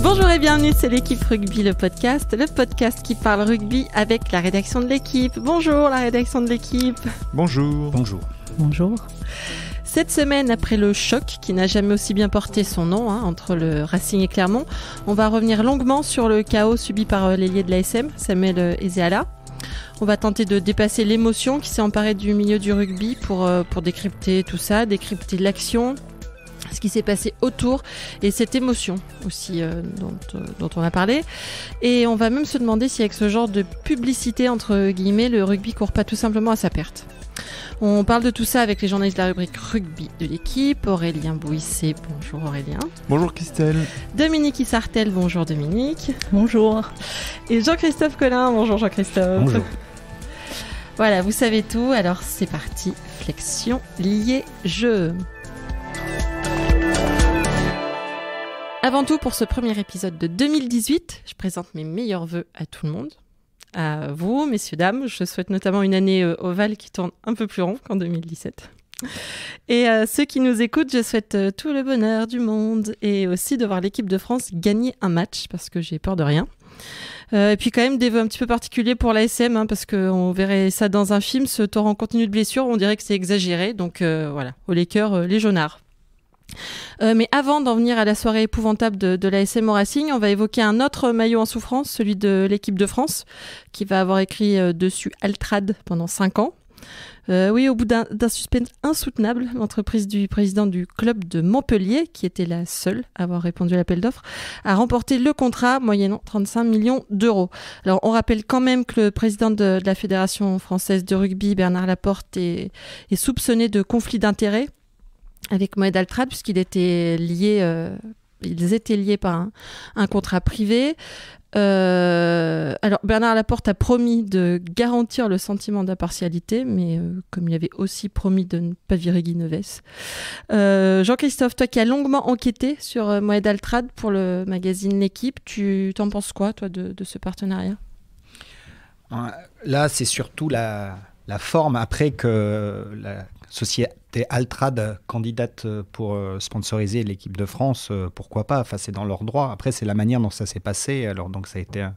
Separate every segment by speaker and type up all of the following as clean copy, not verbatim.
Speaker 1: Bonjour et bienvenue, c'est l'équipe rugby, le podcast qui parle rugby avec la rédaction de l'équipe. Bonjour la rédaction de l'équipe.
Speaker 2: Bonjour.
Speaker 3: Bonjour.
Speaker 1: Bonjour. Cette semaine, après le choc qui n'a jamais aussi bien porté son nom entre le Racing et Clermont, on va revenir longuement sur le chaos subi par l'ailier de l'ASM, Samuel Ezeala. On va tenter de dépasser l'émotion qui s'est emparée du milieu du rugby pour décrypter tout ça, décrypter l'action, ce qui s'est passé autour et cette émotion aussi dont on a parlé. Et on va même se demander si avec ce genre de publicité, entre guillemets, le rugby court pas tout simplement à sa perte. On parle de tout ça avec les journalistes de la rubrique rugby de l'équipe. Aurélien Bouissé, bonjour Aurélien.
Speaker 2: Bonjour Christelle.
Speaker 1: Dominique Issartel, bonjour Dominique.
Speaker 4: Bonjour.
Speaker 1: Et Jean-Christophe Collin, bonjour Jean-Christophe.
Speaker 3: Bonjour.
Speaker 1: Voilà, vous savez tout, alors c'est parti. Flexion, lié, jeu. Avant tout, pour ce premier épisode de 2018, je présente mes meilleurs vœux à tout le monde. À vous, messieurs, dames. Je souhaite notamment une année ovale qui tourne un peu plus rond qu'en 2017. Et ceux qui nous écoutent, je souhaite tout le bonheur du monde et aussi de voir l'équipe de France gagner un match parce que j'ai peur de rien. Et puis quand même des vœux un petit peu particuliers pour l'ASM parce qu'on verrait ça dans un film, ce torrent continu de blessures, on dirait que c'est exagéré. Donc voilà, au Lakers, les jaunards. Mais avant d'en venir à la soirée épouvantable de l'ASM au Racing, on va évoquer un autre maillot en souffrance, celui de l'équipe de France, qui va avoir écrit dessus Altrad pendant 5 ans. Oui, au bout d'un suspense insoutenable, l'entreprise du président du club de Montpellier, qui était la seule à avoir répondu à l'appel d'offres, a remporté le contrat moyennant 35 millions d'euros. Alors, on rappelle quand même que le président de la Fédération française de rugby, Bernard Laporte, est soupçonné de conflit d'intérêts avec Moed Altrad, puisqu'il était lié, ils étaient liés par un contrat privé. Alors Bernard Laporte a promis de garantir le sentiment d'impartialité, mais comme il avait aussi promis de ne pas virer Guy Neves. Jean-Christophe, toi qui as longuement enquêté sur Moed Altrad pour le magazine L'Équipe, tu t'en penses quoi, toi, de ce partenariat ?
Speaker 3: Là, c'est surtout la forme après que la société Altrad candidate pour sponsoriser l'équipe de France, pourquoi pas, enfin, c'est dans leur droit. Après, c'est la manière dont ça s'est passé. Alors, donc, ça a été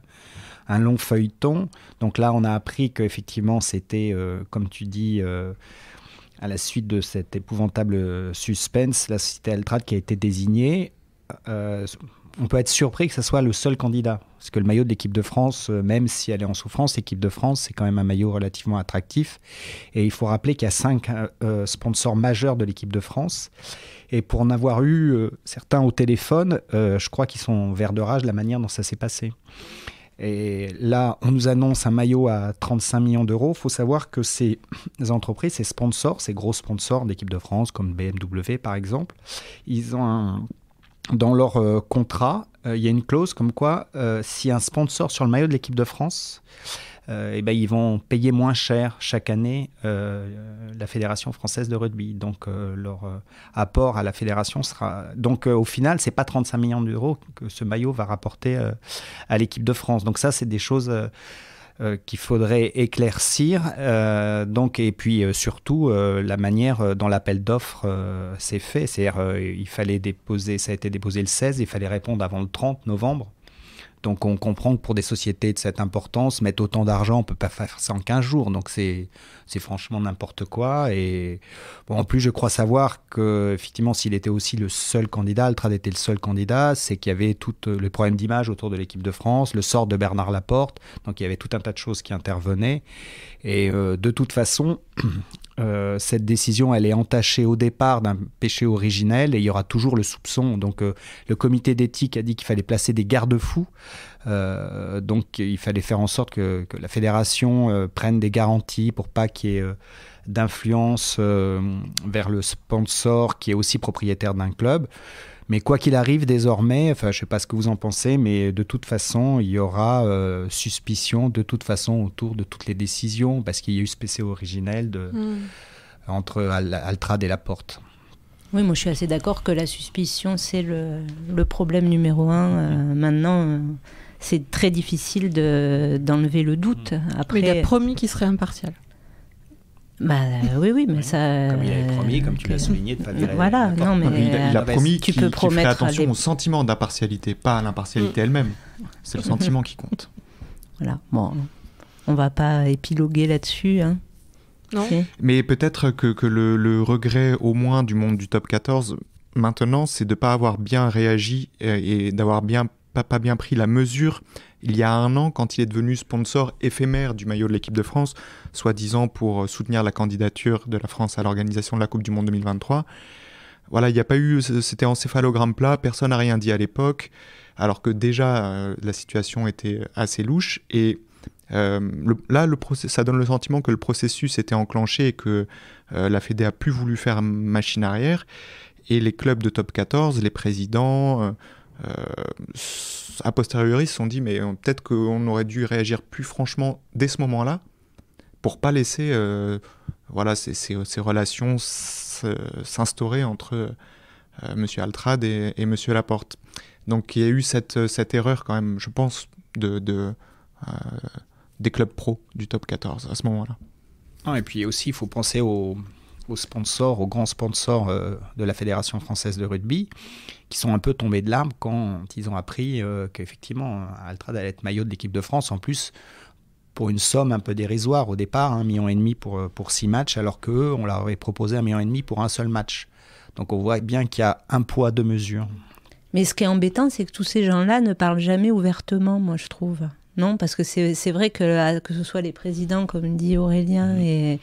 Speaker 3: un long feuilleton. Donc là, on a appris qu'effectivement, c'était, comme tu dis, à la suite de cet épouvantable suspense, la société Altrad qui a été désignée. On peut être surpris que ce soit le seul candidat. Parce que le maillot de l'équipe de France, même si elle est en souffrance, l'équipe de France, c'est quand même un maillot relativement attractif. Et il faut rappeler qu'il y a 5 sponsors majeurs de l'équipe de France. Et pour en avoir eu certains au téléphone, je crois qu'ils sont verts de rage de la manière dont ça s'est passé. Et là, on nous annonce un maillot à 35 millions d'euros. Il faut savoir que ces entreprises, ces sponsors, ces gros sponsors d'équipe de France, comme BMW par exemple, ils ont dans leur contrat, il y a une clause comme quoi si un sponsor sur le maillot de l'équipe de France, ils vont payer moins cher chaque année la Fédération française de rugby. Donc leur apport à la fédération sera... Donc au final, ce n'est pas 35 millions d'euros que ce maillot va rapporter à l'équipe de France. Donc ça, c'est des choses... qu'il faudrait éclaircir, et puis surtout la manière dont l'appel d'offres s'est fait, c'est-à-dire il fallait déposer, ça a été déposé le 16, il fallait répondre avant le 30 novembre. Donc on comprend que pour des sociétés de cette importance, mettre autant d'argent, on ne peut pas faire ça en 15 jours. Donc c'est franchement n'importe quoi. Et bon, en plus, je crois savoir qu'effectivement, s'il était aussi le seul candidat, Altrad était le seul candidat, c'est qu'il y avait tout le problème d'image autour de l'équipe de France, le sort de Bernard Laporte. Donc il y avait tout un tas de choses qui intervenaient. Et de toute façon... cette décision, elle est entachée au départ d'un péché originel et il y aura toujours le soupçon. Donc, le comité d'éthique a dit qu'il fallait placer des garde-fous. Donc, il fallait faire en sorte que la fédération prenne des garanties pour pas qu'il y ait d'influence vers le sponsor qui est aussi propriétaire d'un club. Mais quoi qu'il arrive désormais, enfin, je ne sais pas ce que vous en pensez, mais de toute façon, il y aura suspicion de toute façon autour de toutes les décisions, parce qu'il y a eu ce péché originel entre Altrad et Laporte.
Speaker 4: Oui, moi je suis assez d'accord que la suspicion, c'est le problème numéro 1. Maintenant, c'est très difficile d'enlever le doute. Après,
Speaker 1: mais il a promis qu'il serait impartial.
Speaker 4: Oui, mais ça...
Speaker 3: Comme il avait promis, comme tu l'as souligné, de ne pas virer.
Speaker 4: Voilà, non, mais...
Speaker 2: Il a promis
Speaker 4: tu
Speaker 2: qu'il
Speaker 4: peux
Speaker 2: ferait
Speaker 4: promettre
Speaker 2: attention au sentiment d'impartialité, pas à l'impartialité elle-même. C'est le sentiment qui compte.
Speaker 4: Voilà, bon, on va pas épiloguer là-dessus, hein.
Speaker 1: Non.
Speaker 2: Mais peut-être que le regret, au moins, du monde du top 14, maintenant, c'est de ne pas avoir bien réagi et d'avoir pas bien pris la mesure il y a 1 an, quand il est devenu sponsor éphémère du maillot de l'équipe de France, soi-disant pour soutenir la candidature de la France à l'organisation de la Coupe du Monde 2023. Voilà, il n'y a pas eu... C'était encéphalogramme plat, personne n'a rien dit à l'époque, alors que déjà, la situation était assez louche. Et ça donne le sentiment que le processus était enclenché et que la Fédé a plus voulu faire machine arrière. Et les clubs de top 14, les présidents... a posteriori se sont dit mais peut-être qu'on aurait dû réagir plus franchement dès ce moment-là pour pas laisser ces relations s'instaurer entre Monsieur Altrad et Monsieur Laporte. Donc il y a eu cette erreur quand même, je pense, des clubs pro du top 14 à ce moment-là.
Speaker 3: Et puis aussi il faut penser aux sponsors, aux grands sponsors de la Fédération française de rugby, qui sont un peu tombés de l'arbre quand ils ont appris qu'effectivement Altrad allait être maillot de l'équipe de France, en plus pour une somme un peu dérisoire au départ, 1,5 million pour 6 matchs, alors qu'eux, on leur avait proposé 1,5 million pour un seul match. Donc on voit bien qu'il y a un poids, deux mesures.
Speaker 4: Mais ce qui est embêtant, c'est que tous ces gens-là ne parlent jamais ouvertement, moi je trouve. Non, parce que c'est vrai que ce soit les présidents, comme dit Aurélien, et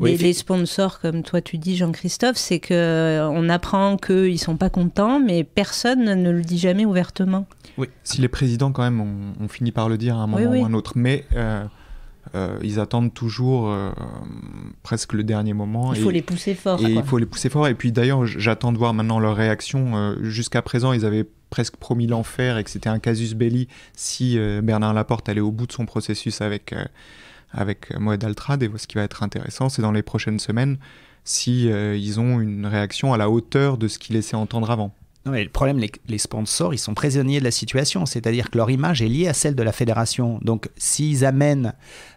Speaker 4: les sponsors, comme toi tu dis, Jean-Christophe, c'est qu'on apprend qu'ils ne sont pas contents, mais personne ne le dit jamais ouvertement.
Speaker 2: Oui, si les présidents, quand même, ont fini par le dire à un moment ou à un autre, mais ils attendent toujours presque le dernier moment.
Speaker 4: Il faut les pousser fort.
Speaker 2: Il faut les pousser fort, et puis d'ailleurs, j'attends de voir maintenant leur réaction. Jusqu'à présent, ils avaient presque promis l'enfer et que c'était un casus belli si Bernard Laporte allait au bout de son processus avec Moed Altrad. Et ce qui va être intéressant, c'est dans les prochaines semaines si ils ont une réaction à la hauteur de ce qu'ils laissaient entendre avant.
Speaker 3: Non, mais le problème, les sponsors, ils sont prisonniers de la situation, c'est-à-dire que leur image est liée à celle de la fédération. Donc s'ils amènent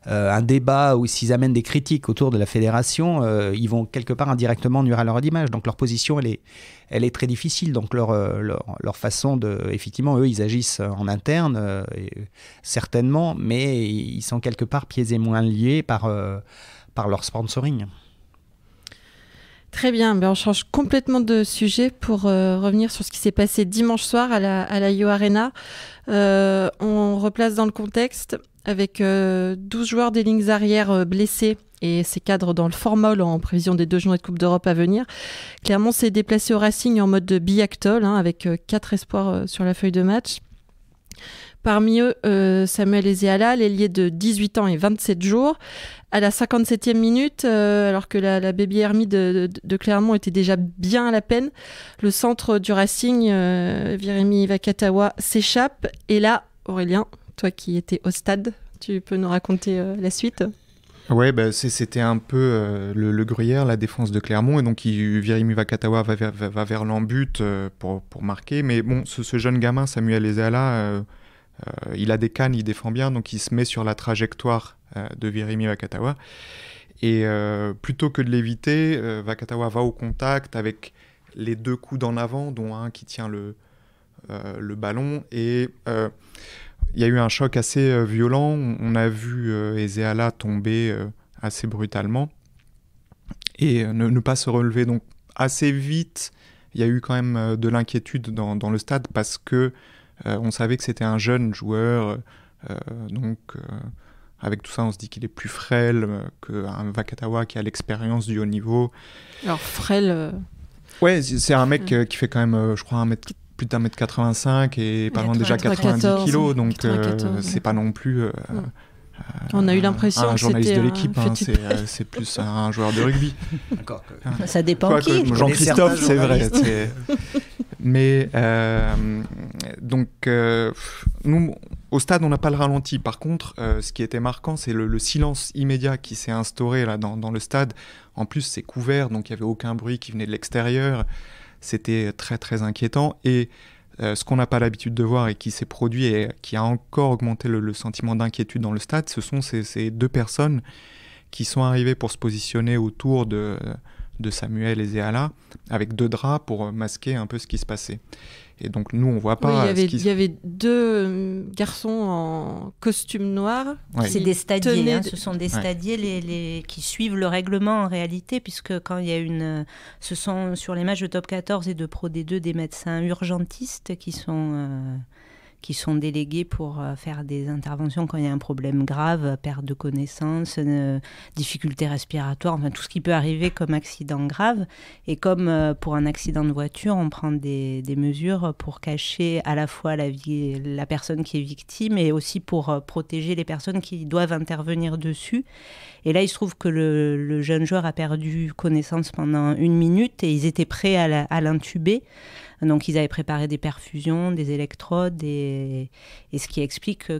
Speaker 3: un débat ou s'ils amènent des critiques autour de la fédération, ils vont quelque part indirectement nuire à leur image. Donc leur position, elle est très difficile. Donc leur façon de... Effectivement, eux, ils agissent en interne, certainement, mais ils sont quelque part pieds et mains liés par leur sponsoring.
Speaker 1: Très bien, on change complètement de sujet pour revenir sur ce qui s'est passé dimanche soir à la Yo Arena. On replace dans le contexte avec 12 joueurs des lignes arrières blessés et ses cadres dans le fort molle en prévision des 2 journées de Coupe d'Europe à venir. Clermont s'est déplacé au Racing en mode biactol, avec 4 espoirs sur la feuille de match. Parmi eux, Samuel Ezeala, l'ailier de 18 ans et 27 jours. À la 57e minute, alors que la baby Hermie de Clermont était déjà bien à la peine, le centre du Racing, Virimi Vakatawa, s'échappe. Et là, Aurélien, toi qui étais au stade, tu peux nous raconter la suite ?
Speaker 2: Ouais, c'était un peu le gruyère, la défense de Clermont, et donc Virimi Vakatawa va vers l'embut pour marquer. Mais bon, ce jeune gamin, Samuel Ezeala... il a des cannes, il défend bien, donc il se met sur la trajectoire de Virimi Vakatawa. Et plutôt que de l'éviter, Vakatawa va au contact avec les 2 coudes en avant, dont un qui tient le ballon. Et il y a eu un choc assez violent. On a vu Ezeala tomber assez brutalement et ne pas se relever. Donc assez vite, il y a eu quand même de l'inquiétude dans le stade parce que on savait que c'était un jeune joueur, donc avec tout ça on se dit qu'il est plus frêle qu'un Vakatawa qui a l'expérience du haut niveau.
Speaker 1: Alors frêle...
Speaker 2: Ouais, c'est un mec qui fait quand même, je crois, plus d'1m85 et pas loin déjà 90 kilos, donc c'est pas non plus...
Speaker 1: on a eu l'impression
Speaker 2: que
Speaker 1: c'était
Speaker 2: de l'équipe, c'est plus un joueur de rugby.
Speaker 3: D'accord.
Speaker 4: Ça dépend qui.
Speaker 2: Jean-Christophe, c'est vrai. Mais donc, nous, au stade, on n'a pas le ralenti. Par contre, ce qui était marquant, c'est le silence immédiat qui s'est instauré là, dans le stade. En plus, c'est couvert, donc il n'y avait aucun bruit qui venait de l'extérieur. C'était très, très inquiétant. Et ce qu'on n'a pas l'habitude de voir et qui s'est produit et qui a encore augmenté le sentiment d'inquiétude dans le stade, ce sont ces 2 personnes qui sont arrivés pour se positionner autour de Samuel et Zéala avec 2 draps pour masquer un peu ce qui se passait. Et donc nous on voit pas.
Speaker 1: Il y avait 2 garçons en costume noir.
Speaker 4: Ouais. C'est des stadiers, ce sont des stadiers qui suivent le règlement en réalité, puisque quand il y a ce sont sur les matchs de top 14 et de Pro D2 des médecins urgentistes qui sont délégués pour faire des interventions quand il y a un problème grave, perte de connaissance, difficultés respiratoires, enfin tout ce qui peut arriver comme accident grave. Et comme pour un accident de voiture, on prend des mesures pour cacher à la fois la personne qui est victime et aussi pour protéger les personnes qui doivent intervenir dessus. Et là, il se trouve que le jeune joueur a perdu connaissance pendant 1 minute et ils étaient prêts à l'intuber. Donc, ils avaient préparé des perfusions, des électrodes, et ce qui explique que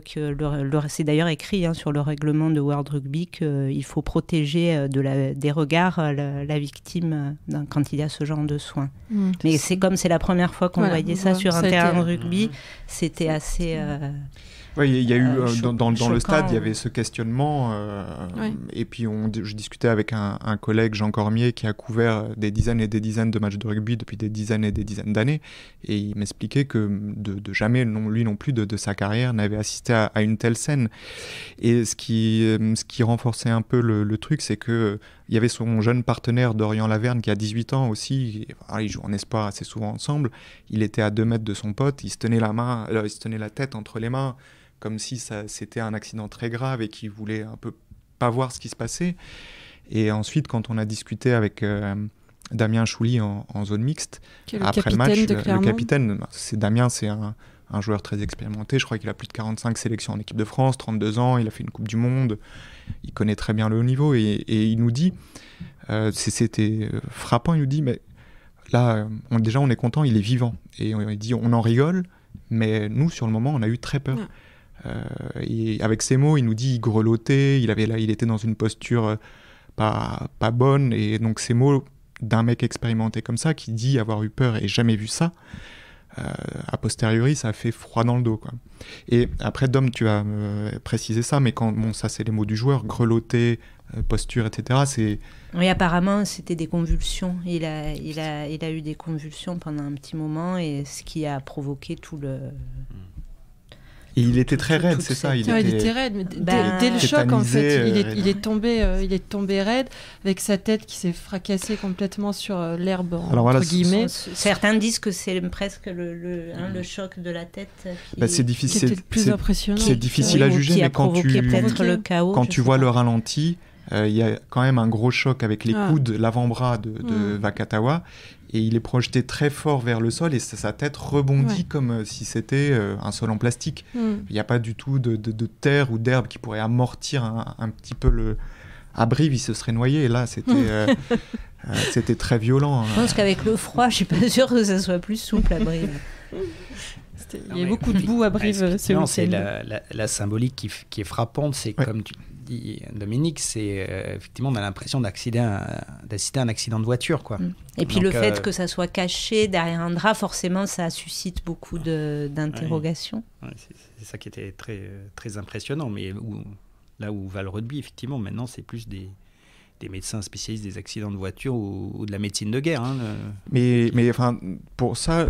Speaker 4: c'est d'ailleurs écrit sur le règlement de World Rugby qu'il faut protéger des regards la victime quand il y a ce genre de soins. Mais c'est la première fois qu'on voyait ça sur un terrain de rugby, c'était assez...
Speaker 2: Oui, il y a eu dans le stade, il y avait ce questionnement. Et puis je discutais avec un collègue, Jean Cormier, qui a couvert des dizaines et des dizaines de matchs de rugby depuis des dizaines et des dizaines d'années. Et il m'expliquait que de jamais, lui non plus, de sa carrière, n'avait assisté à une telle scène. Et ce qui renforçait un peu le truc, c'est que il y avait son jeune partenaire Dorian Laverne qui a 18 ans aussi. Ils jouent en espoir assez souvent ensemble. Il était à 2 mètres de son pote. Il se tenait la tête entre les mains, comme si c'était un accident très grave et qu'il voulait un peu pas voir ce qui se passait. Et ensuite, quand on a discuté avec Damien Chouli en zone mixte, après le match, le capitaine, Damien, c'est un joueur très expérimenté. Je crois qu'il a plus de 45 sélections en équipe de France, 32 ans, il a fait une Coupe du Monde, il connaît très bien le haut niveau. Et il nous dit, c'était frappant, il nous dit, mais là, déjà on est content, il est vivant. Et il dit, on en rigole, mais nous, sur le moment, on a eu très peur. Et avec ces mots, il nous dit, il grelottait, il était dans une posture pas bonne, et donc ces mots d'un mec expérimenté comme ça, qui dit avoir eu peur et jamais vu ça, a posteriori, ça a fait froid dans le dos, quoi. Et après, Dom, tu as précisé ça, mais ça c'est les mots du joueur, grelotter, posture, etc.
Speaker 4: Oui, apparemment, c'était des convulsions. Il a eu des convulsions pendant un petit moment, et ce qui a provoqué tout le...
Speaker 2: Et il était très raide, c'est ça.
Speaker 1: Il était raide, mais dès le choc, en fait, il est tombé raide, avec sa tête qui s'est fracassée complètement sur l'herbe, entre guillemets.
Speaker 4: Certains disent que c'est presque le choc de la tête
Speaker 2: c'est difficile,
Speaker 1: qui était plus impressionnant.
Speaker 2: C'est difficile à juger, mais quand tu vois le ralenti, il y a quand même un gros choc avec les coudes, l'avant-bras de Vakatawa, et il est projeté très fort vers le sol, et sa tête rebondit comme si c'était un sol en plastique. Il n'y a pas du tout de terre ou d'herbe qui pourrait amortir un petit peu à Brive, il se serait noyé, et là c'était très violent.
Speaker 4: Je pense qu'avec le froid, je suis pas sûre que ça soit plus souple à Brive.
Speaker 1: Il y a beaucoup de boue à Brive.
Speaker 3: C'est la symbolique qui est frappante, c'est comme tu dis, Dominique, c'est effectivement, on a l'impression d'assister à un accident de voiture, quoi.
Speaker 4: Et puis le fait que ça soit caché derrière un drap, forcément, ça suscite beaucoup d'interrogations.
Speaker 3: C'est ça qui était très, très impressionnant, mais là où va le rugby, effectivement, maintenant, c'est plus des médecins spécialistes des accidents de voiture ou de la médecine de guerre.
Speaker 2: Mais enfin, pour ça,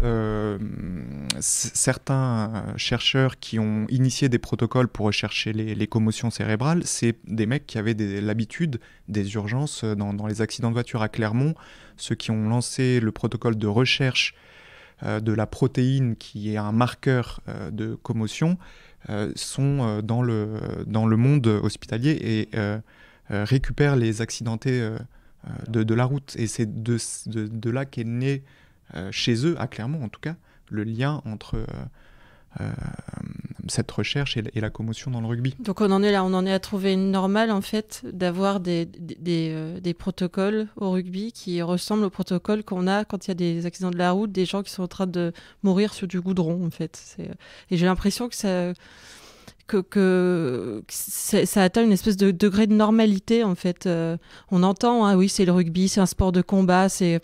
Speaker 2: certains chercheurs qui ont initié des protocoles pour rechercher les commotions cérébrales, c'est des mecs qui avaient l'habitude des urgences dans les accidents de voiture à Clermont. Ceux qui ont lancé le protocole de recherche de la protéine qui est un marqueur de commotion sont dans le monde hospitalier et récupèrent les accidentés de la route. Et c'est de là qu'est né, chez eux, à Clermont en tout cas, le lien entre cette recherche et la commotion dans le rugby.
Speaker 1: Donc on en est là, on en est à trouver une normale en fait, d'avoir des protocoles au rugby qui ressemblent aux protocoles qu'on a quand il y a des accidents de la route, des gens qui sont en train de mourir sur du goudron en fait. Et j'ai l'impression que ça atteint une espèce de degré de normalité en fait. On entend, oui, c'est le rugby, c'est un sport de combat, c'est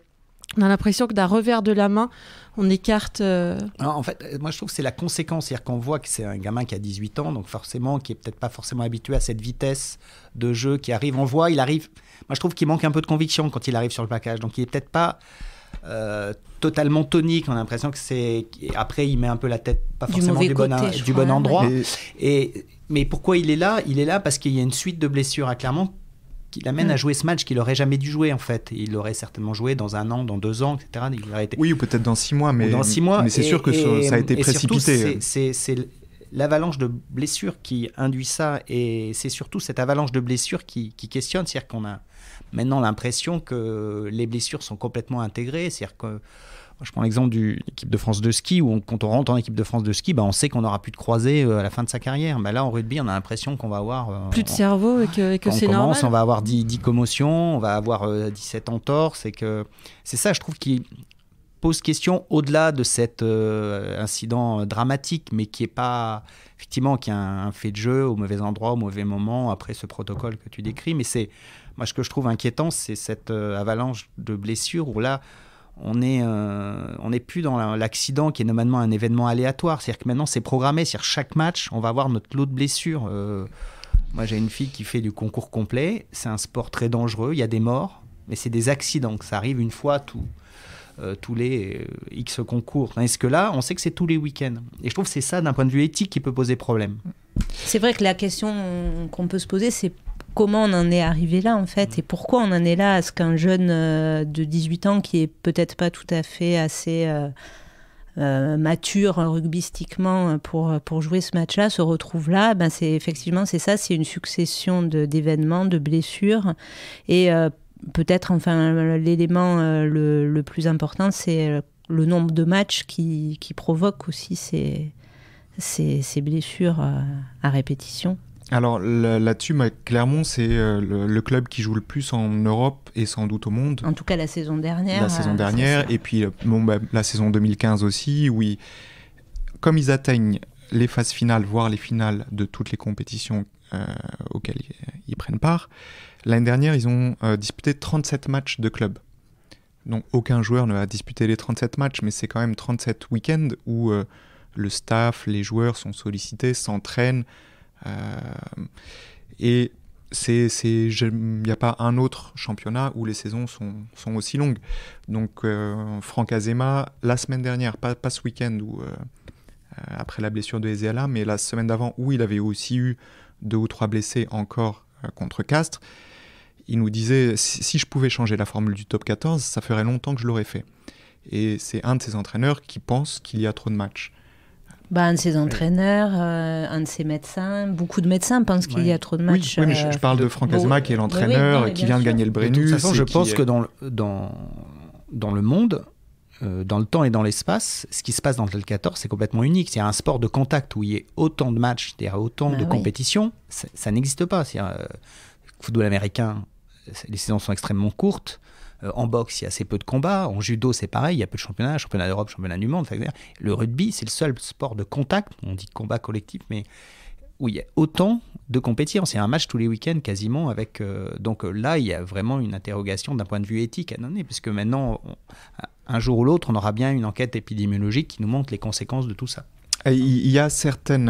Speaker 1: On a l'impression que d'un revers de la main, on écarte...
Speaker 3: Alors, en fait, moi je trouve que c'est la conséquence. C'est-à-dire qu'on voit que c'est un gamin qui a 18 ans, donc forcément, qui est peut-être pas forcément habitué à cette vitesse de jeu qui arrive. On voit, il arrive... Moi je trouve qu'il manque un peu de conviction quand il arrive sur le plaquage. Donc il est peut-être pas totalement tonique. On a l'impression que c'est... Après, il met un peu la tête, pas forcément du bon endroit. Mais pourquoi il est là ? Il est là parce qu'il y a une suite de blessures à Clermont qui l'amène à jouer ce match qu'il n'aurait jamais dû jouer en fait. Il l'aurait certainement joué dans 1 an, dans 2 ans, etc. Il aurait été...
Speaker 2: Oui, ou peut-être dans 6 mois, mais c'est sûr que ça a été précipité.
Speaker 3: Surtout, c'est l'avalanche de blessures qui induit ça, et c'est surtout cette avalanche de blessures qui questionne. C'est-à-dire qu'on a maintenant l'impression que les blessures sont complètement intégrées. C'est-à-dire que je prends l'exemple de l'équipe de France de ski, où quand on rentre en équipe de France de ski, on sait qu'on n'aura plus de croisés à la fin de sa carrière. Là, en rugby, on a l'impression qu'on va avoir...
Speaker 1: plus de cerveau et que c'est normal.
Speaker 3: On va avoir 10 commotions, on va avoir 17 entorses. C'est ça, je trouve, qui pose question au-delà de cet incident dramatique, mais qui est pas... Effectivement, qui a un fait de jeu au mauvais endroit, au mauvais moment, après ce protocole que tu décris. Mais moi, ce que je trouve inquiétant, c'est cette avalanche de blessures où là... On n'est plus dans l'accident qui est normalement un événement aléatoire. C'est-à-dire que maintenant, c'est programmé. C'est-à-dire chaque match, on va avoir notre lot de blessures. Moi, j'ai une fille qui fait du concours complet. C'est un sport très dangereux. Il y a des morts, mais c'est des accidents. Ça arrive une fois tous les X concours. Est-ce que là, on sait que c'est tous les week-ends. Et je trouve que c'est ça, d'un point de vue éthique, qui peut poser problème.
Speaker 4: C'est vrai que la question qu'on peut se poser, c'est comment on en est arrivé là en fait, et pourquoi on en est là à ce qu'un jeune de 18 ans qui est peut-être pas tout à fait assez mature rugbystiquement pour jouer ce match-là se retrouve là. C'est une succession d'événements, de blessures, et peut-être l'élément le plus important, c'est le nombre de matchs qui provoquent aussi ces blessures à répétition.
Speaker 2: Alors là-dessus, Clermont, c'est le club qui joue le plus en Europe et sans doute au monde.
Speaker 4: En tout cas, la saison dernière.
Speaker 2: Et puis la saison 2015 aussi, oui. Comme ils atteignent les phases finales, voire les finales de toutes les compétitions auxquelles ils prennent part, l'année dernière, ils ont disputé 37 matchs de club. Donc aucun joueur ne va disputer les 37 matchs, mais c'est quand même 37 week-ends où le staff, les joueurs sont sollicités, s'entraînent. Et il n'y a pas un autre championnat où les saisons sont aussi longues. Donc Franck Azema, la semaine dernière, pas ce week-end après la blessure de Ezeala, mais la semaine d'avant où il avait aussi eu 2 ou 3 blessés encore contre Castres, il nous disait si je pouvais changer la formule du top 14, ça ferait longtemps que je l'aurais fait. Et c'est un de ses entraîneurs qui pense qu'il y a trop de matchs.
Speaker 4: Un de ses entraîneurs, un de ses médecins, beaucoup de médecins pensent qu'il y a trop de matchs.
Speaker 2: Oui, mais je parle de Franck Azema qui est l'entraîneur, qui vient de gagner le Brennus.
Speaker 3: De toute façon, je pense que dans le monde, dans le temps et dans l'espace, ce qui se passe dans le top 14, c'est complètement unique. C'est un sport de contact où il y a autant de matchs, c'est-à-dire autant de compétitions, ça n'existe pas. Le football américain, les saisons sont extrêmement courtes. En boxe, il y a assez peu de combats. En judo, c'est pareil, il y a peu de championnats, championnat d'Europe, championnat du monde. Le rugby, c'est le seul sport de contact, on dit combat collectif, mais où il y a autant de compétitions. C'est un match tous les week-ends quasiment. Donc là, il y a vraiment une interrogation d'un point de vue éthique à donner, puisque maintenant, un jour ou l'autre, on aura bien une enquête épidémiologique qui nous montre les conséquences de tout ça.
Speaker 2: Il y a certaines,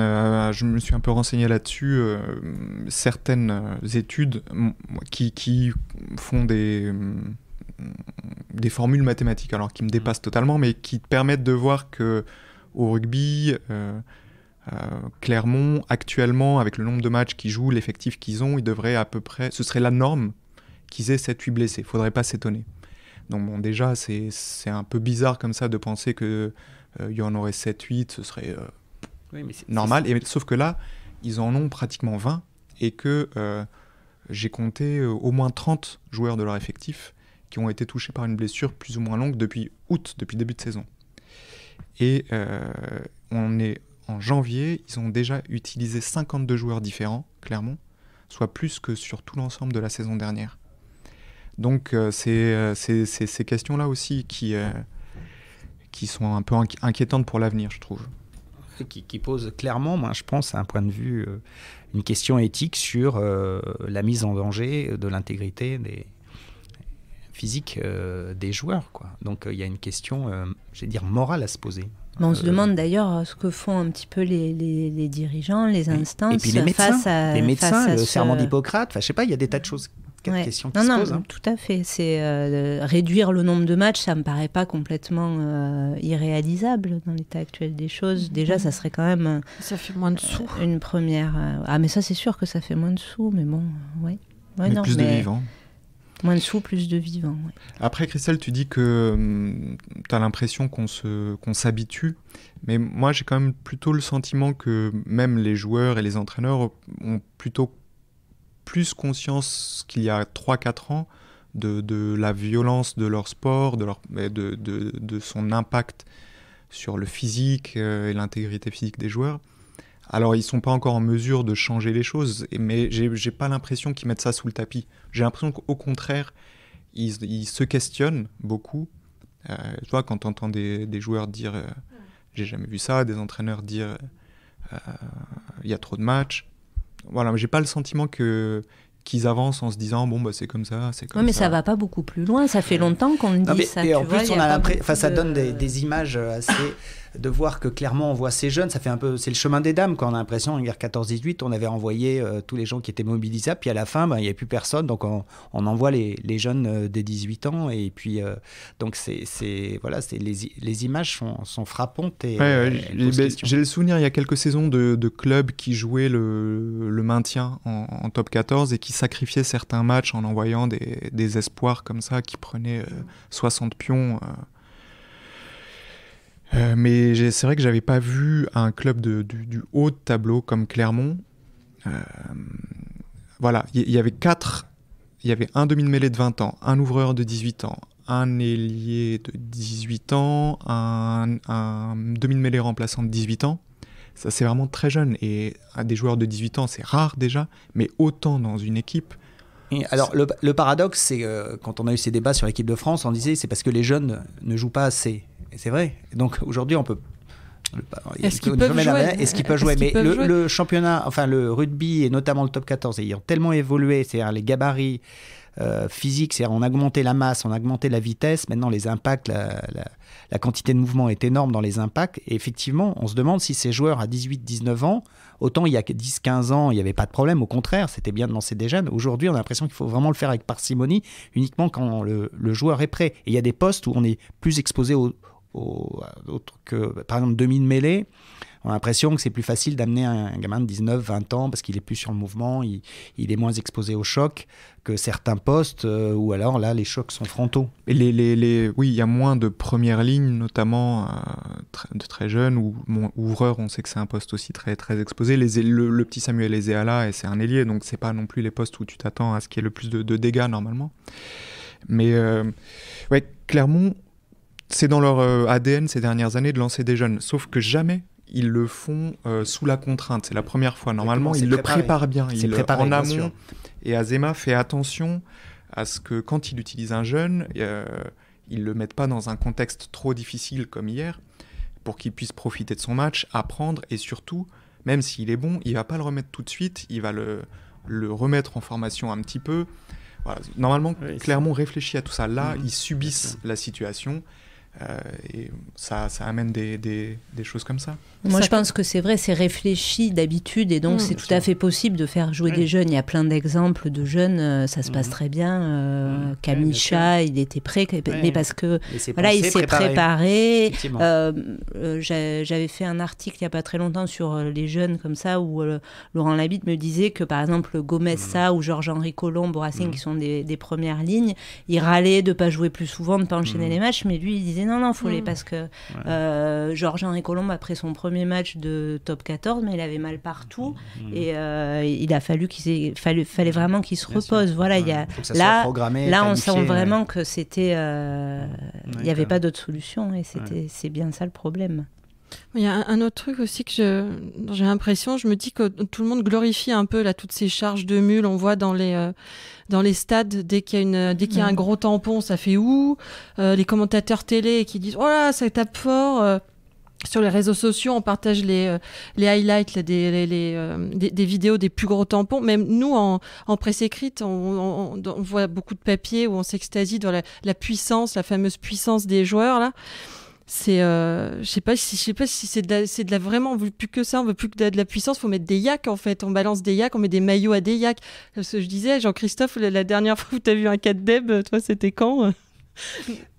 Speaker 2: je me suis un peu renseigné là-dessus, certaines études qui font des formules mathématiques, alors qui me dépassent totalement, mais qui permettent de voir que au rugby, Clermont, actuellement, avec le nombre de matchs qu'ils jouent, l'effectif qu'ils ont, ils devraient à peu près, ce serait la norme qu'ils aient 7-8 blessés. Il ne faudrait pas s'étonner. Donc déjà, c'est un peu bizarre comme ça de penser qu'il y en aurait 7-8, ce serait normal. Sauf que là, ils en ont pratiquement 20 et que j'ai compté au moins 30 joueurs de leur effectif qui ont été touchés par une blessure plus ou moins longue depuis août, depuis le début de saison. Et on est en janvier, ils ont déjà utilisé 52 joueurs différents, Clermont, soit plus que sur tout l'ensemble de la saison dernière. Donc c'est ces questions-là aussi qui sont un peu inquiétantes pour l'avenir, je trouve.
Speaker 3: Qui pose clairement, moi, je pense, à un point de vue, une question éthique sur la mise en danger de l'intégrité physique des joueurs, quoi. Donc il y a une question, morale à se poser.
Speaker 4: Mais on se demande d'ailleurs ce que font un petit peu les dirigeants, les instances.
Speaker 3: Et puis les médecins,
Speaker 4: face à
Speaker 3: le serment d'Hippocrate. Enfin, je sais pas, il y a des tas de choses. Questions qui se posent.
Speaker 4: Tout à fait. C'est réduire le nombre de matchs, ça me paraît pas complètement irréalisable dans l'état actuel des choses. Déjà, ça serait quand même.
Speaker 1: Ça fait moins de sous.
Speaker 4: Une première. Mais ça, c'est sûr que ça fait moins de sous, mais bon, ouais.
Speaker 2: Plus de vivants.
Speaker 4: Moins de sous, plus de vivants. Ouais.
Speaker 2: Après, Christelle, tu dis que tu as l'impression qu'on s'habitue, mais moi, j'ai quand même plutôt le sentiment que même les joueurs et les entraîneurs ont plutôt plus conscience qu'il y a 3-4 ans de la violence de leur sport, de son impact sur le physique et l'intégrité physique des joueurs. Alors, ils ne sont pas encore en mesure de changer les choses, mais j'ai pas l'impression qu'ils mettent ça sous le tapis. J'ai l'impression qu'au contraire, ils se questionnent beaucoup. Tu vois, quand tu entends des joueurs dire j'ai jamais vu ça, des entraîneurs dire il y a trop de matchs. Voilà, j'ai pas le sentiment qu'ils avancent en se disant bon c'est comme ça, c'est comme ça.
Speaker 4: Mais ça va pas beaucoup plus loin. Ça fait longtemps qu'on le dit ça.
Speaker 3: Et en plus, on a l'impression, ça donne des images assez. De voir que clairement on voit ces jeunes, ça fait un peu, c'est le chemin des dames, quand on a l'impression en guerre 14-18 on avait envoyé tous les gens qui étaient mobilisables, puis à la fin il n'y avait plus personne, donc on envoie les jeunes des 18 ans, et puis donc les images sont frappantes. Et,
Speaker 2: j'ai le souvenir il y a quelques saisons de clubs qui jouaient le maintien en top 14 et qui sacrifiaient certains matchs en envoyant des espoirs comme ça qui prenaient 60 pions. Mais c'est vrai que j'avais pas vu un club du haut de tableau comme Clermont. Voilà, il y avait un demi de mêlée de 20 ans, un ouvreur de 18 ans, un ailier de 18 ans, un demi de mêlée remplaçant de 18 ans. Ça, c'est vraiment très jeune. Et des joueurs de 18 ans, c'est rare déjà, mais autant dans une équipe.
Speaker 3: Et alors, le paradoxe, c'est quand on a eu ces débats sur l'équipe de France, on disait c'est parce que les jeunes ne jouent pas assez. Et c'est vrai. Donc aujourd'hui, on peut.
Speaker 1: Est-ce qu'ils peuvent jouer ?
Speaker 3: Mais le championnat, enfin le rugby et notamment le top 14 ayant tellement évolué, c'est-à-dire les gabarits physiques, c'est-à-dire on a augmenté la masse, on a augmenté la vitesse. Maintenant, les impacts, la quantité de mouvement est énorme dans les impacts. Et effectivement, on se demande si ces joueurs à 18-19 ans, autant il y a 10-15 ans, il n'y avait pas de problème. Au contraire, c'était bien de lancer des jeunes. Aujourd'hui, on a l'impression qu'il faut vraiment le faire avec parcimonie, uniquement quand le joueur est prêt. Et il y a des postes où on est plus exposé autre que, par exemple, demi de mêlée, on a l'impression que c'est plus facile d'amener un gamin de 19-20 ans parce qu'il est plus sur le mouvement, il est moins exposé au choc que certains postes où alors là les chocs sont frontaux.
Speaker 2: Et oui, il y a moins de première ligne, notamment de très jeunes, ou ouvreur, on sait que c'est un poste aussi très, très exposé. Le petit Samuel Ezeala, et c'est un ailier, donc c'est pas non plus les postes où tu t'attends à ce qu'il y ait le plus de dégâts normalement. Mais ouais, Clermont, c'est dans leur ADN ces dernières années de lancer des jeunes, sauf que jamais ils le font sous la contrainte. C'est la première fois. Normalement, ils le préparent bien. En amont. Et Azema fait attention à ce que quand il utilise un jeune, ils ne le mettent pas dans un contexte trop difficile comme hier, pour qu'il puisse profiter de son match, apprendre, et surtout, même s'il est bon, il ne va pas le remettre tout de suite, il va le remettre en formation un petit peu. Voilà. Normalement, Clermont réfléchit à tout ça. Là, ils subissent la situation. Et ça amène des choses comme ça.
Speaker 4: Moi, je pense que c'est vrai, c'est réfléchi d'habitude, et donc c'est tout à fait possible de faire jouer des jeunes. Il y a plein d'exemples de jeunes, ça se passe très bien. Kamicha, il était prêt, mais parce que voilà, il s'est préparé. J'avais fait un article il n'y a pas très longtemps sur les jeunes comme ça, où Laurent Labitte me disait que par exemple Gomez Sa ou Georges-Henri Colomb, Racing, qui sont des premières lignes, ils râlaient de ne pas jouer plus souvent, de ne pas enchaîner les matchs, mais lui il disait non, faut les, parce que Georges-Henri Colomb, après son premier match de top 14, mais il avait mal partout, et il a fallu fallait vraiment qu'il se repose. Voilà, il y a là on sent vraiment que c'était il n'y avait pas d'autre solution, et c'est bien ça le problème.
Speaker 1: Il y a un autre truc aussi que j'ai l'impression, je me dis que tout le monde glorifie un peu là toutes ces charges de mules. On voit dans les stades, dès qu'il y a un gros tampon, ça fait ouh. Les commentateurs télé qui disent oh là, ça tape fort. sur les réseaux sociaux, on partage les highlights, des vidéos des plus gros tampons. Même nous, en presse écrite, on voit beaucoup de papiers où on s'extasie dans la puissance, la fameuse puissance des joueurs, là. C'est, je sais pas si c'est de la vraiment, on veut plus que ça, on veut plus que de la puissance, faut mettre des yaks en fait, on balance des yaks, on met des maillots à des yaks. Parce que je disais, Jean-Christophe, la dernière fois où tu as vu un 4 Deb, toi c'était quand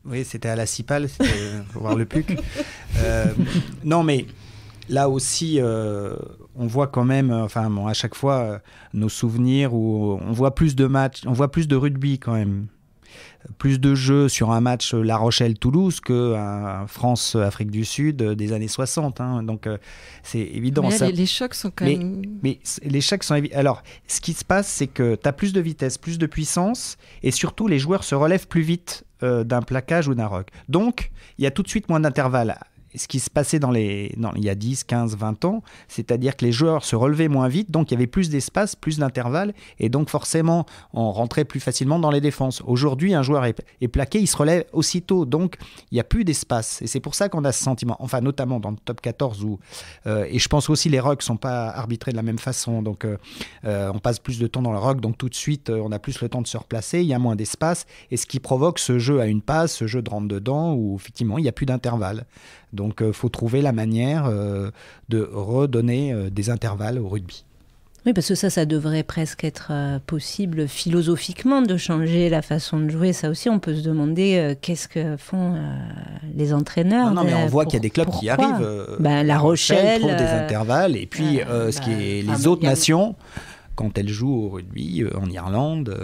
Speaker 3: Oui, c'était à la Cipale, c'était pour voir le PUC. Non, mais là aussi, on voit quand même, à chaque fois, nos souvenirs où on voit plus de matchs, on voit plus de rugby quand même. Plus de jeux sur un match La Rochelle-Toulouse qu'un France-Afrique du Sud des années 60. Hein. Donc, c'est évident.
Speaker 1: Mais là, les chocs sont quand même...
Speaker 3: Mais les chocs sont évidents. Alors, ce qui se passe, c'est que tu as plus de vitesse, plus de puissance, et surtout, les joueurs se relèvent plus vite d'un plaquage ou d'un rock. Donc, il y a tout de suite moins d'intervalles. Ce qui se passait il y a 10, 15, 20 ans, c'est-à-dire que les joueurs se relevaient moins vite, donc il y avait plus d'espace, plus d'intervalles, et donc forcément, on rentrait plus facilement dans les défenses. Aujourd'hui, un joueur est plaqué, il se relève aussitôt, donc il n'y a plus d'espace. Et c'est pour ça qu'on a ce sentiment, notamment dans le top 14, et je pense aussi les rucks ne sont pas arbitrés de la même façon, donc on passe plus de temps dans le ruck, donc tout de suite, on a plus le temps de se replacer, il y a moins d'espace, et ce qui provoque ce jeu à une passe, ce jeu de rentre-dedans, où effectivement, il n'y a plus d'intervalles. Donc, il faut trouver la manière de redonner des intervalles au rugby.
Speaker 4: Oui, parce que ça devrait presque être possible philosophiquement de changer la façon de jouer. Ça aussi, on peut se demander qu'est-ce que font les entraîneurs.
Speaker 3: Non, mais on voit qu'il y a des clubs qui arrivent.
Speaker 4: La Rochelle
Speaker 3: trouve des intervalles. Et puis, les autres nations, quand elles jouent au rugby, en Irlande,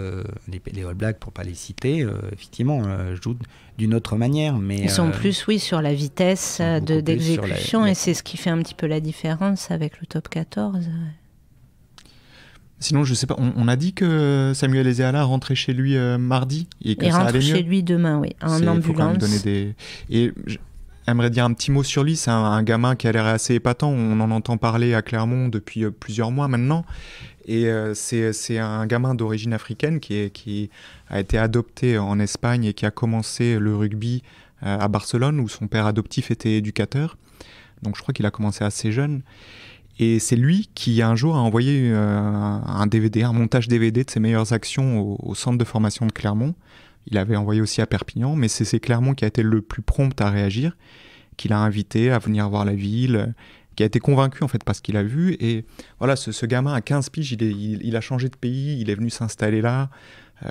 Speaker 3: les All Blacks, pour ne pas les citer, effectivement, jouent d'une autre manière. Mais,
Speaker 4: ils sont plus, sur la vitesse d'exécution, et c'est ce qui fait un petit peu la différence avec le top 14.
Speaker 2: Sinon, je sais pas, on a dit que Samuel Ezeala rentrait chez lui mardi et que ça allait mieux.
Speaker 4: Il rentre chez lui demain, oui, en ambulance.
Speaker 2: Faut quand même donner et j'aimerais dire un petit mot sur lui. C'est un gamin qui a l'air assez épatant. On en entend parler à Clermont depuis plusieurs mois maintenant. Et c'est un gamin d'origine africaine qui a été adopté en Espagne et qui a commencé le rugby à Barcelone, où son père adoptif était éducateur. Donc je crois qu'il a commencé assez jeune. Et c'est lui qui, un jour, a envoyé un DVD, un montage DVD de ses meilleures actions au centre de formation de Clermont. Il avait envoyé aussi à Perpignan, mais c'est Clermont qui a été le plus prompt à réagir, qui l'a invité à venir voir la ville, qui a été convaincu en fait parce qu'il a vu. Et voilà, ce gamin à 15 piges, il a changé de pays, il est venu s'installer là.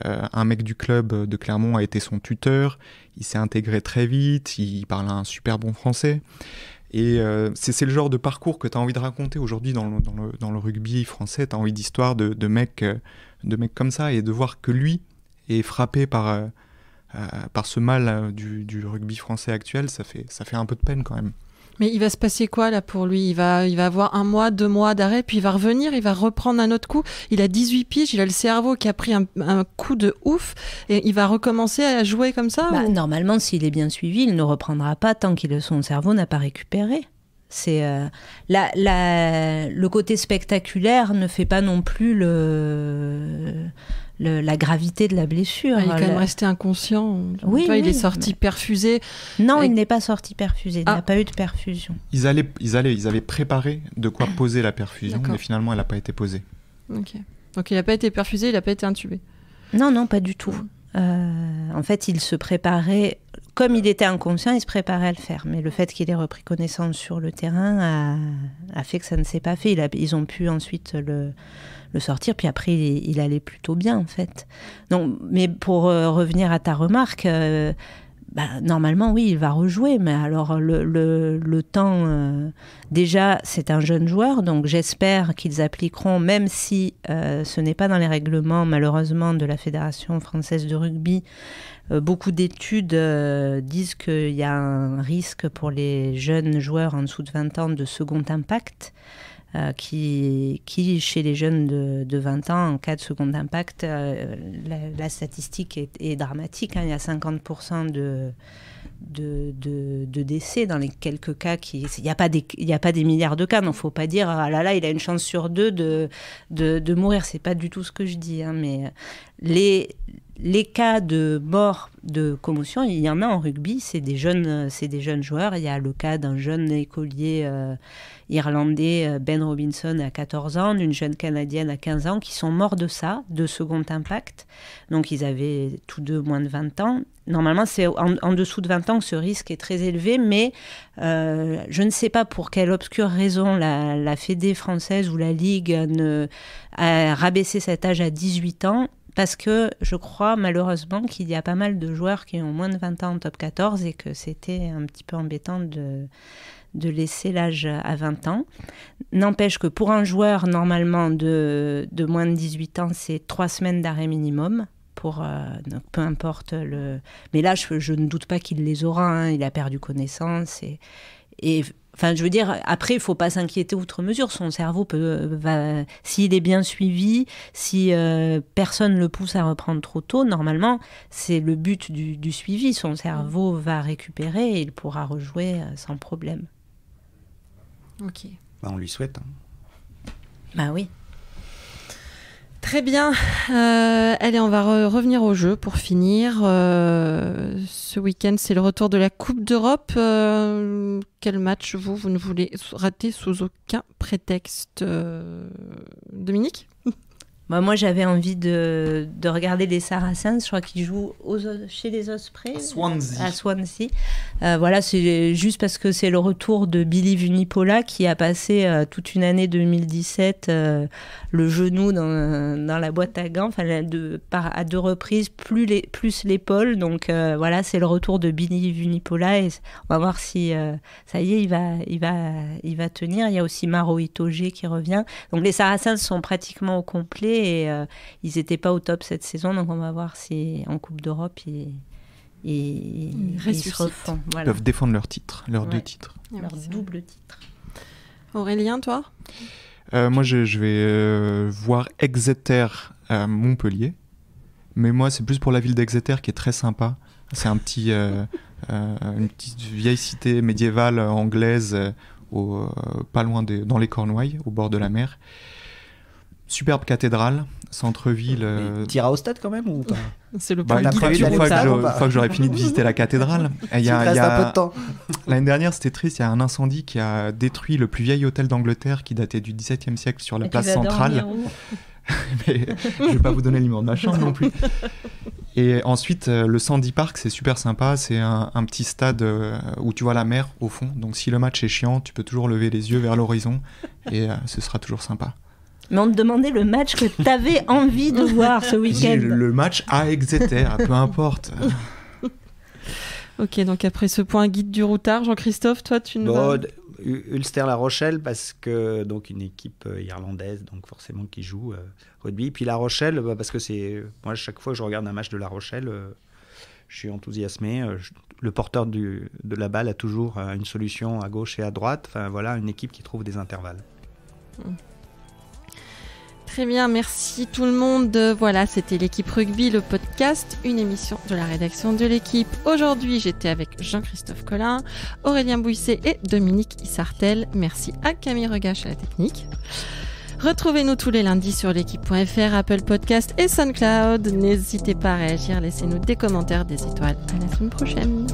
Speaker 2: Un mec du club de Clermont a été son tuteur, il s'est intégré très vite, il parle un super bon français. Et c'est le genre de parcours que tu as envie de raconter aujourd'hui dans le rugby français. Tu as envie d'histoires de mecs comme ça, et de voir que lui est frappé par ce mal du rugby français actuel, ça fait un peu de peine quand même.
Speaker 1: Mais il va se passer quoi là pour lui ? Il va avoir 1 mois, 2 mois d'arrêt, puis il va revenir, il va reprendre un autre coup. Il a 18 piges, il a le cerveau qui a pris un coup de ouf, et il va recommencer à jouer comme ça ou...
Speaker 4: Normalement, s'il est bien suivi, il ne reprendra pas tant que son cerveau n'a pas récupéré. C'est le côté spectaculaire ne fait pas non plus la gravité de la blessure.
Speaker 1: Il est quand même resté inconscient.
Speaker 4: Oui,
Speaker 1: il est sorti perfusé.
Speaker 4: Non, il n'est pas sorti perfusé. Il n'a pas eu de perfusion.
Speaker 2: Ils avaient préparé de quoi poser la perfusion, mais finalement, elle n'a pas été posée.
Speaker 1: Ok. Donc il n'a pas été perfusé, il n'a pas été intubé.
Speaker 4: Non, pas du tout. En fait, il se préparait, comme il était inconscient, il se préparait à le faire. Mais le fait qu'il ait repris connaissance sur le terrain a fait que ça ne s'est pas fait. Ils ont pu ensuite le sortir, puis après il allait plutôt bien en fait. Donc, mais pour revenir à ta remarque, normalement oui, il va rejouer, mais alors le temps, déjà c'est un jeune joueur, donc j'espère qu'ils appliqueront, même si ce n'est pas dans les règlements malheureusement de la Fédération française de rugby. Beaucoup d'études disent qu'il y a un risque pour les jeunes joueurs en dessous de 20 ans de second impact. Qui chez les jeunes de 20 ans, en cas de second impact, la statistique est dramatique. Il y a 50% de décès dans les quelques cas. Il n'y a pas des milliards de cas, donc il ne faut pas dire « Ah là là, il a une chance sur 2 de mourir ». Ce n'est pas du tout ce que je dis. Mais les cas de mort, de commotion, il y en a en rugby, c'est des jeunes joueurs. Il y a le cas d'un jeune écolier irlandais, Ben Robinson, à 14 ans, d'une jeune Canadienne à 15 ans, qui sont morts de ça, de second impact. Donc ils avaient tous deux moins de 20 ans. Normalement, c'est en dessous de 20 ans que ce risque est très élevé, mais je ne sais pas pour quelle obscure raison la Fédé française ou la Ligue a rabaissé cet âge à 18 ans, parce que je crois malheureusement qu'il y a pas mal de joueurs qui ont moins de 20 ans en top 14 et que c'était un petit peu embêtant de laisser l'âge à 20 ans. N'empêche que pour un joueur normalement de moins de 18 ans, c'est 3 semaines d'arrêt minimum. Donc peu importe le... Mais là, je ne doute pas qu'il les aura. Hein. Il a perdu connaissance. Et enfin, je veux dire, après, il ne faut pas s'inquiéter outre mesure. Son cerveau s'il est bien suivi, si personne ne le pousse à reprendre trop tôt, normalement, c'est le but du suivi. Son cerveau va récupérer et il pourra rejouer sans problème.
Speaker 1: Ok.
Speaker 3: On lui souhaite. Hein.
Speaker 4: Bah oui.
Speaker 1: Très bien. Allez, on va revenir au jeu pour finir. Ce week-end, c'est le retour de la Coupe d'Europe. Quel match, vous ne voulez rater sous aucun prétexte, Dominique ?
Speaker 4: Moi, j'avais envie de regarder les Saracens. Je crois qu'ils jouent chez les Ospreys. À Swansea. Voilà, c'est juste parce que c'est le retour de Billy Vunipola qui a passé toute une année 2017 le genou dans la boîte à gants, à 2 reprises, plus l'épaule. Donc voilà, c'est le retour de Billy Vunipola et on va voir si ça y est, il va tenir. Il y a aussi Maro Itoje qui revient. Donc les Saracens sont pratiquement au complet. Et ils n'étaient pas au top cette saison, donc on va voir si en Coupe d'Europe ils se refont.
Speaker 2: Voilà. Ils peuvent défendre leur titre, leurs 2 titres.
Speaker 4: Leur double titre.
Speaker 1: Aurélien, toi ?
Speaker 2: Moi, je vais voir Exeter à Montpellier, mais moi, c'est plus pour la ville d'Exeter qui est très sympa. C'est une petite vieille cité médiévale anglaise, pas loin dans les Cornouailles, au bord de la mer. Superbe cathédrale, centre-ville.
Speaker 3: T'iras au stade quand même ou pas ?
Speaker 1: C'est le
Speaker 2: une fois que j'aurai fini de visiter la cathédrale.
Speaker 3: Il reste un peu de temps.
Speaker 2: L'année dernière, c'était triste. Il y a un incendie qui a détruit le plus vieil hôtel d'Angleterre qui datait du XVIIe siècle sur la place centrale. Mais je ne vais pas vous donner le numéro de ma chambre non plus. Et ensuite, le Sandy Park, c'est super sympa. C'est un petit stade où tu vois la mer au fond. Donc si le match est chiant, tu peux toujours lever les yeux vers l'horizon et ce sera toujours sympa.
Speaker 4: Mais on te demandait le match que tu avais envie de voir ce week-end.
Speaker 2: Le match à Exeter, peu importe.
Speaker 1: Ok, donc après ce point guide du routard, Jean-Christophe, toi, tu ne vas...
Speaker 3: Ulster-La Rochelle, parce que donc une équipe irlandaise, donc forcément qui joue rugby. Puis La Rochelle, parce que c'est... Moi, chaque fois que je regarde un match de La Rochelle, je suis enthousiasmé. Le porteur de la balle a toujours une solution à gauche et à droite. Enfin, voilà, une équipe qui trouve des intervalles.
Speaker 1: Très bien, merci tout le monde. Voilà, c'était l'équipe rugby, le podcast, une émission de la rédaction de l'équipe. Aujourd'hui, j'étais avec Jean-Christophe Collin, Aurélien Bouisset et Dominique Issartel. Merci à Camille Regache à la technique. Retrouvez-nous tous les lundis sur l'équipe.fr, Apple Podcast et SoundCloud. N'hésitez pas à réagir, laissez-nous des commentaires, des étoiles. À la semaine prochaine.